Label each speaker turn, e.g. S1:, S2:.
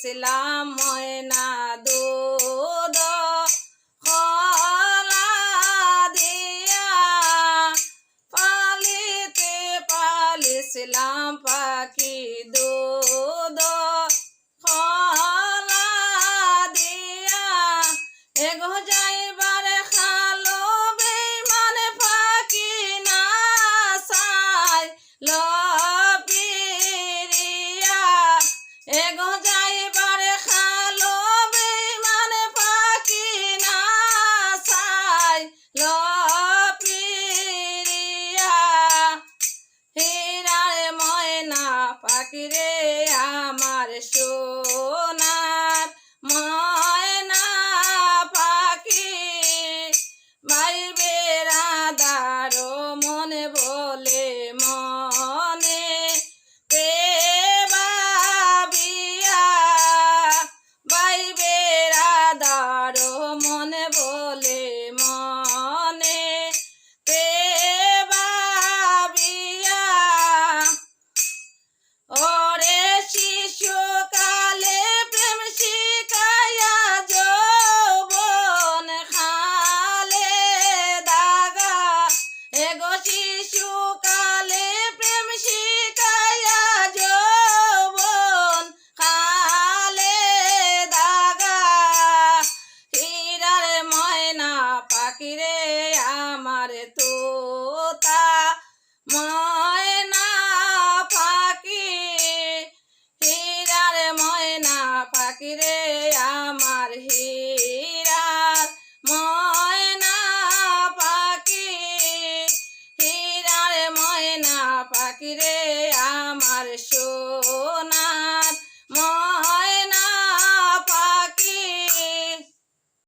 S1: পালিছিলাম ময়না দুধ খলা দিয়া পালিতে পালিছিলাম পাখি দুধ খলা দিয়া এগো যাইবারে খালো বেইমানে ফাঁকি না চাই লপিরিয়া এগো যাইবারে খালো বেইমানে ফাঁকি না চাই লপিরিয়া হীরারে ময়না পাখিরে আমার সোনার ময়না পাখি বাইবের আদার মনে বলে মনে ভাবিয়া বাইবের আদার মনে বলে মনে ভাবিয়া ওরে শিশুকালে প্রেম শিখাইয়া যৌবন খালে দাগা এগো শিশুকালে প্রেম শিখাইয়া যৌবন খালে দাগা হীরার ময়না পাখিরে আমার তোতা ময়না পাখি হীরার ময়না পাখিরে আমার হীরার ময়না পাখি হীরার ময়না পাখিরে আমার সোনা